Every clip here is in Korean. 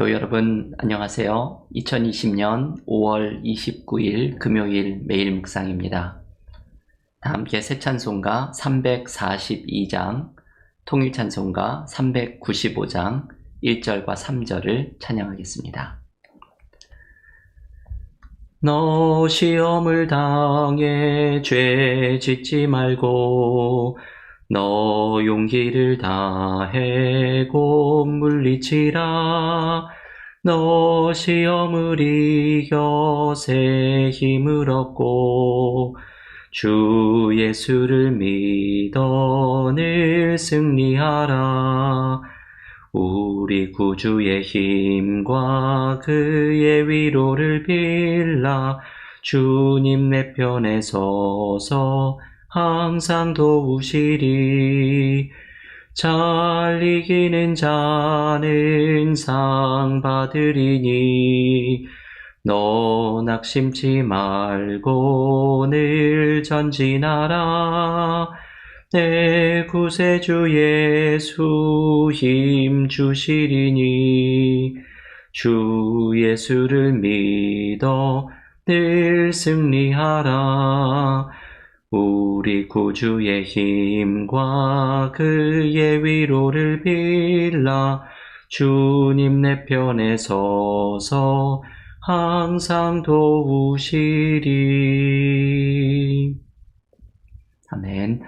교회 여러분 안녕하세요. 2020년 5월 29일 금요일 매일 묵상입니다. 다 함께 새 찬송가 342장, 통일 찬송가 395장 1절과 3절을 찬양하겠습니다. 너 시험을 당해 죄 짓지 말고 너 용기를 다해 곧 물리치라. 너 시험을 이겨 새 힘을 얻고 주 예수를 믿어 늘 승리하라. 우리 구주의 힘과 그의 위로를 빌라. 주님 내 편에 서서 항상 도우시리. 잘 이기는 자는 상 받으리니 너 낙심치 말고 늘 전진하라. 내 구세주 예수 힘 주시리니 주 예수를 믿어 늘 승리하라. 우리 구주의 힘과 그의 위로를 빌라. 주님 내 편에 서서 항상 도우시리. 아멘.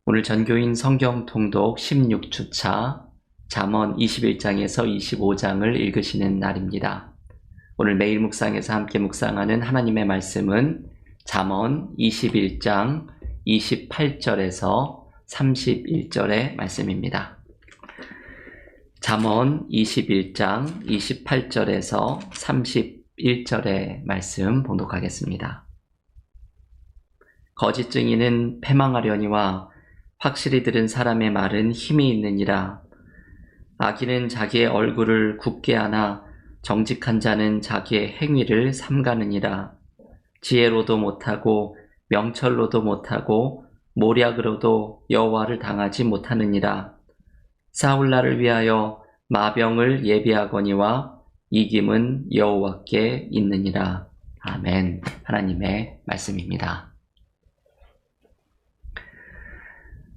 오늘 전교인 성경 통독 16주차 잠언 21장에서 25장을 읽으시는 날입니다. 오늘 매일 묵상에서 함께 묵상하는 하나님의 말씀은 잠언 21장 28절에서 31절의 말씀입니다. 잠언 21장 28절에서 31절의 말씀 봉독하겠습니다. 거짓 증인은 패망하려니와 확실히 들은 사람의 말은 힘이 있느니라. 악인은 자기의 얼굴을 굳게 하나 정직한 자는 자기의 행위를 삼가느니라. 지혜로도 못하고 명철로도 못하고 모략으로도 여호와를 당하지 못하느니라. 싸울 날을 위하여 마병을 예비하거니와 이김은 여호와께 있느니라. 아멘. 하나님의 말씀입니다.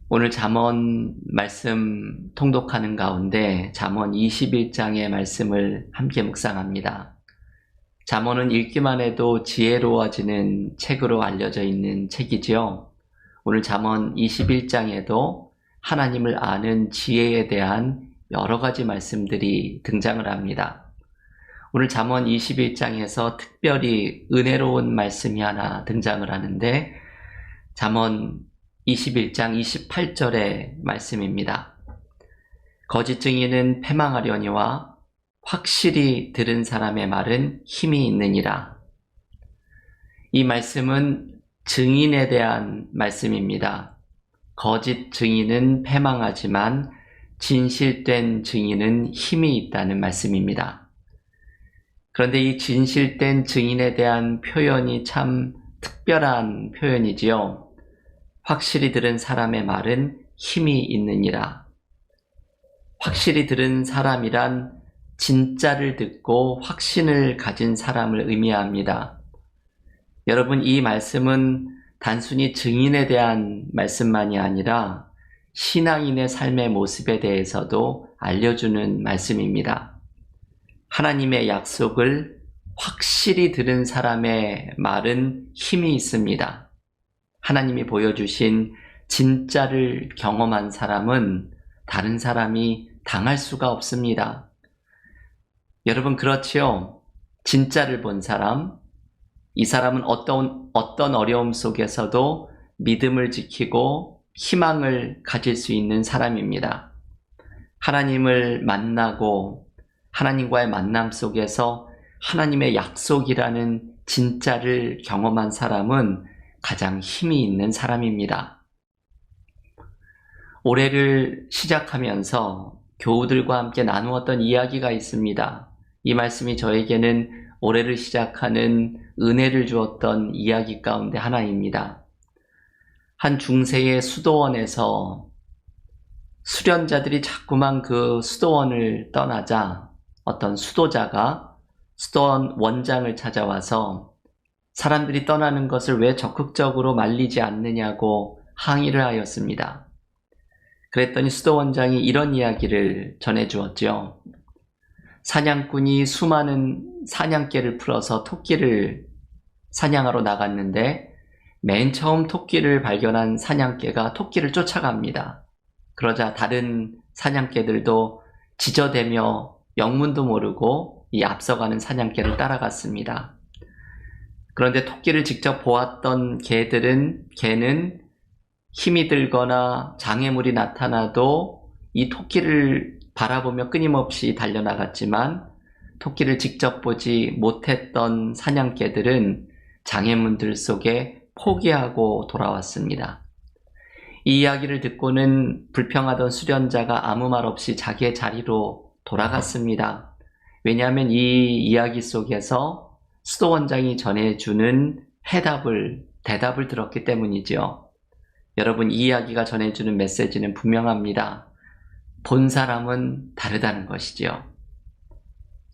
오늘 잠언 말씀 통독하는 가운데 잠언 21장의 말씀을 함께 묵상합니다. 잠언은 읽기만 해도 지혜로워지는 책으로 알려져 있는 책이지요. 오늘 잠언 21장에도 하나님을 아는 지혜에 대한 여러 가지 말씀들이 등장을 합니다. 오늘 잠언 21장에서 특별히 은혜로운 말씀이 하나 등장을 하는데 잠언 21장 28절의 말씀입니다. 거짓 증인은 패망하려니와 확실히 들은 사람의 말은 힘이 있느니라. 이 말씀은 증인에 대한 말씀입니다. 거짓 증인은 패망하지만 진실된 증인은 힘이 있다는 말씀입니다. 그런데 이 진실된 증인에 대한 표현이 참 특별한 표현이지요. 확실히 들은 사람의 말은 힘이 있느니라. 확실히 들은 사람이란 진짜를 듣고 확신을 가진 사람을 의미합니다. 여러분, 이 말씀은 단순히 증인에 대한 말씀만이 아니라 신앙인의 삶의 모습에 대해서도 알려주는 말씀입니다. 하나님의 약속을 확실히 들은 사람의 말은 힘이 있습니다. 하나님이 보여주신 진짜를 경험한 사람은 다른 사람이 당할 수가 없습니다. 여러분 그렇지요? 진짜를 본 사람, 이 사람은 어떤 어려움 속에서도 믿음을 지키고 희망을 가질 수 있는 사람입니다. 하나님을 만나고 하나님과의 만남 속에서 하나님의 약속이라는 진짜를 경험한 사람은 가장 힘이 있는 사람입니다. 올해를 시작하면서 교우들과 함께 나누었던 이야기가 있습니다. 이 말씀이 저에게는 올해를 시작하는 은혜를 주었던 이야기 가운데 하나입니다. 한 중세의 수도원에서 수련자들이 자꾸만 그 수도원을 떠나자 어떤 수도자가 수도원 원장을 찾아와서 사람들이 떠나는 것을 왜 적극적으로 말리지 않느냐고 항의를 하였습니다. 그랬더니 수도원장이 이런 이야기를 전해주었죠. 사냥꾼이 수많은 사냥개를 풀어서 토끼를 사냥하러 나갔는데 맨 처음 토끼를 발견한 사냥개가 토끼를 쫓아갑니다. 그러자 다른 사냥개들도 지저대며 영문도 모르고 이 앞서가는 사냥개를 따라갔습니다. 그런데 토끼를 직접 보았던 개는 힘이 들거나 장애물이 나타나도 이 토끼를 바라보며 끊임없이 달려나갔지만 토끼를 직접 보지 못했던 사냥개들은 장애물들 속에 포기하고 돌아왔습니다. 이 이야기를 듣고는 불평하던 수련자가 아무 말 없이 자기의 자리로 돌아갔습니다. 왜냐하면 이 이야기 속에서 수도원장이 전해주는 대답을 들었기 때문이죠. 여러분, 이 이야기가 전해주는 메시지는 분명합니다. 본 사람은 다르다는 것이죠.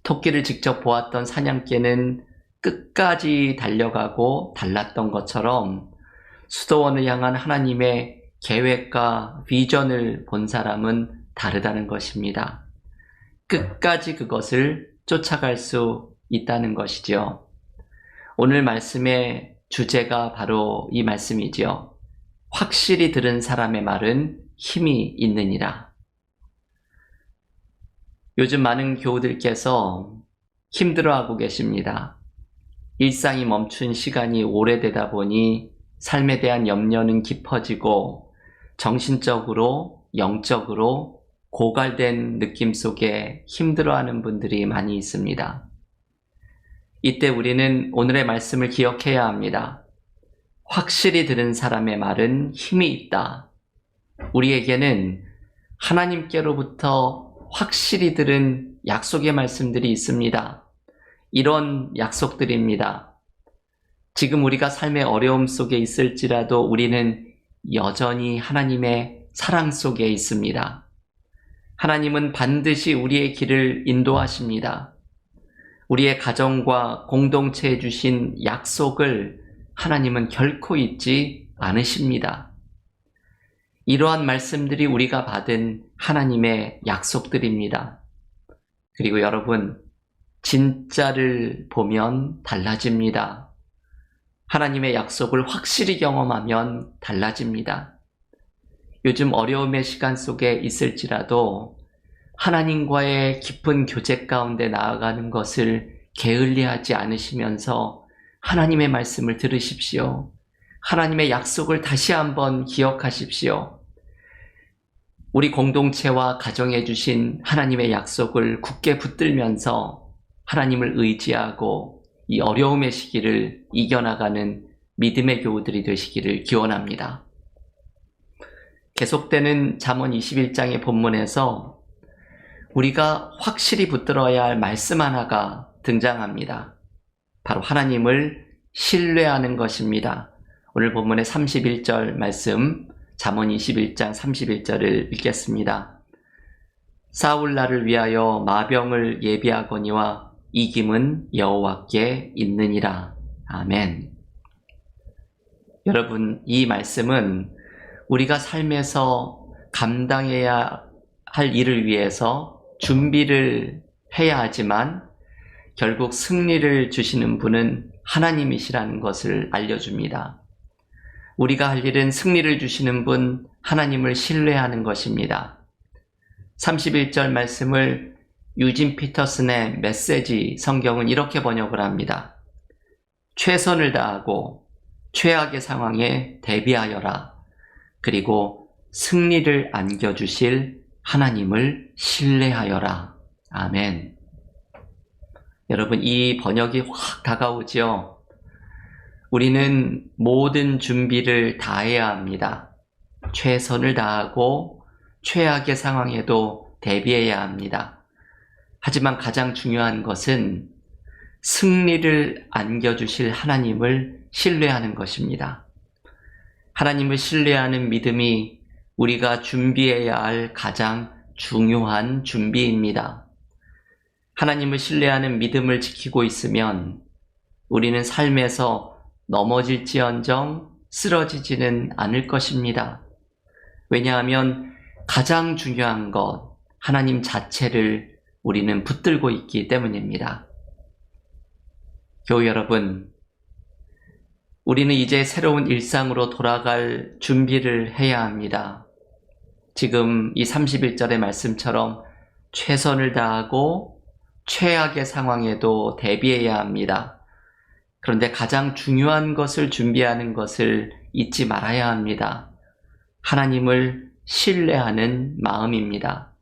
토끼를 직접 보았던 사냥개는 끝까지 달려가고 달랐던 것처럼 수도원을 향한 하나님의 계획과 비전을 본 사람은 다르다는 것입니다. 끝까지 그것을 쫓아갈 수 있다는 것이죠. 오늘 말씀의 주제가 바로 이 말씀이지요. 확실히 들은 사람의 말은 힘이 있느니라. 요즘 많은 교우들께서 힘들어하고 계십니다. 일상이 멈춘 시간이 오래되다 보니 삶에 대한 염려는 깊어지고 정신적으로, 영적으로 고갈된 느낌 속에 힘들어하는 분들이 많이 있습니다. 이때 우리는 오늘의 말씀을 기억해야 합니다. 확실히 들은 사람의 말은 힘이 있다. 우리에게는 하나님께로부터 확실히 들은 약속의 말씀들이 있습니다. 이런 약속들입니다. 지금 우리가 삶의 어려움 속에 있을지라도 우리는 여전히 하나님의 사랑 속에 있습니다. 하나님은 반드시 우리의 길을 인도하십니다. 우리의 가정과 공동체에 주신 약속을 하나님은 결코 잊지 않으십니다. 이러한 말씀들이 우리가 받은 하나님의 약속들입니다. 그리고 여러분, 진짜를 보면 달라집니다. 하나님의 약속을 확실히 경험하면 달라집니다. 요즘 어려움의 시간 속에 있을지라도 하나님과의 깊은 교제 가운데 나아가는 것을 게을리하지 않으시면서 하나님의 말씀을 들으십시오. 하나님의 약속을 다시 한번 기억하십시오. 우리 공동체와 가정에 주신 하나님의 약속을 굳게 붙들면서 하나님을 의지하고 이 어려움의 시기를 이겨나가는 믿음의 교우들이 되시기를 기원합니다. 계속되는 잠언 21장의 본문에서 우리가 확실히 붙들어야 할 말씀 하나가 등장합니다. 바로 하나님을 신뢰하는 것입니다. 오늘 본문의 31절 말씀, 잠언 21장 31절을 읽겠습니다. 사울 나를 위하여 마병을 예비하거니와 이김은 여호와께 있느니라. 아멘. 여러분, 이 말씀은 우리가 삶에서 감당해야 할 일을 위해서 준비를 해야 하지만 결국 승리를 주시는 분은 하나님이시라는 것을 알려줍니다. 우리가 할 일은 승리를 주시는 분 하나님을 신뢰하는 것입니다. 31절 말씀을 유진 피터슨의 메시지 성경은 이렇게 번역을 합니다. 최선을 다하고 최악의 상황에 대비하여라. 그리고 승리를 안겨주실 하나님을 신뢰하여라. 아멘. 여러분, 이 번역이 확 다가오죠. 우리는 모든 준비를 다해야 합니다. 최선을 다하고 최악의 상황에도 대비해야 합니다. 하지만 가장 중요한 것은 승리를 안겨주실 하나님을 신뢰하는 것입니다. 하나님을 신뢰하는 믿음이 우리가 준비해야 할 가장 중요한 준비입니다. 하나님을 신뢰하는 믿음을 지키고 있으면 우리는 삶에서 넘어질지언정 쓰러지지는 않을 것입니다. 왜냐하면 가장 중요한 것, 하나님 자체를 우리는 붙들고 있기 때문입니다. 교우 여러분, 우리는 이제 새로운 일상으로 돌아갈 준비를 해야 합니다. 지금 이 31절의 말씀처럼 최선을 다하고 최악의 상황에도 대비해야 합니다. 그런데 가장 중요한 것을 준비하는 것을 잊지 말아야 합니다. 하나님을 신뢰하는 마음입니다.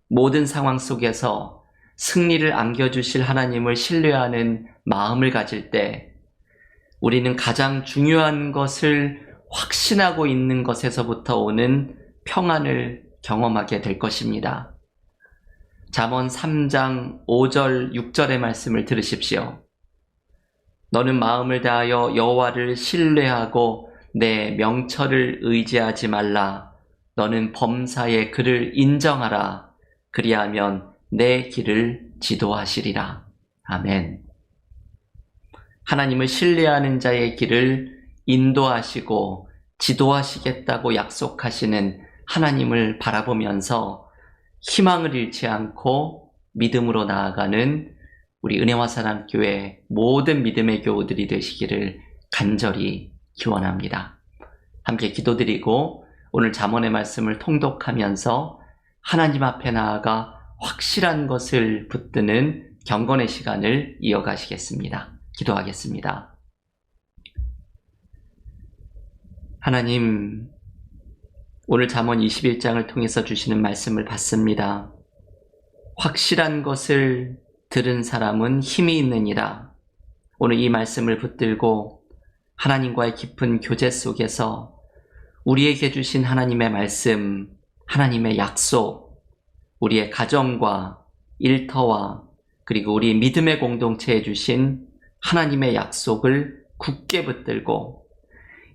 모든 상황 속에서 승리를 안겨주실 하나님을 신뢰하는 마음을 가질 때 우리는 가장 중요한 것을 확신하고 있는 것에서부터 오는 평안을 경험하게 될 것입니다. 잠언 3장 5절 6절의 말씀을 들으십시오. 너는 마음을 다하여 여호와를 신뢰하고 내 명철을 의지하지 말라. 너는 범사의 그를 인정하라. 그리하면 내 길을 지도하시리라. 아멘. 하나님을 신뢰하는 자의 길을 인도하시고 지도하시겠다고 약속하시는 하나님을 바라보면서 희망을 잃지 않고 믿음으로 나아가는 우리 은혜와 사랑교회 모든 믿음의 교우들이 되시기를 간절히 기원합니다. 함께 기도드리고 오늘 잠언의 말씀을 통독하면서 하나님 앞에 나아가 확실한 것을 붙드는 경건의 시간을 이어가시겠습니다. 기도하겠습니다. 하나님, 오늘 잠언 21장을 통해서 주시는 말씀을 받습니다. 확실한 것을 들은 사람은 힘이 있느니라. 오늘 이 말씀을 붙들고 하나님과의 깊은 교제 속에서 우리에게 주신 하나님의 말씀, 하나님의 약속, 우리의 가정과 일터와 그리고 우리 믿음의 공동체에 주신 하나님의 약속을 굳게 붙들고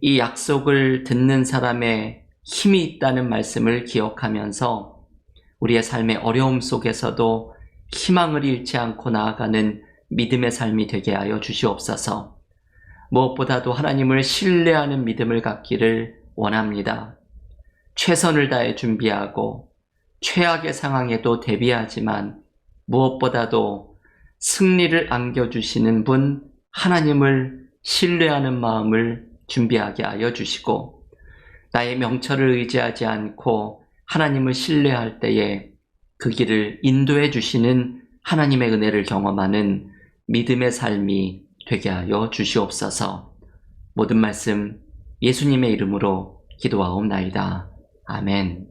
이 약속을 듣는 사람의 힘이 있다는 말씀을 기억하면서 우리의 삶의 어려움 속에서도 희망을 잃지 않고 나아가는 믿음의 삶이 되게 하여 주시옵소서. 무엇보다도 하나님을 신뢰하는 믿음을 갖기를 원합니다. 최선을 다해 준비하고 최악의 상황에도 대비하지만 무엇보다도 승리를 안겨주시는 분 하나님을 신뢰하는 마음을 준비하게 하여 주시고 나의 명철을 의지하지 않고 하나님을 신뢰할 때에 그 길을 인도해 주시는 하나님의 은혜를 경험하는 믿음의 삶이 되게 하여 주시옵소서. 모든 말씀 예수님의 이름으로 기도하옵나이다. 아멘.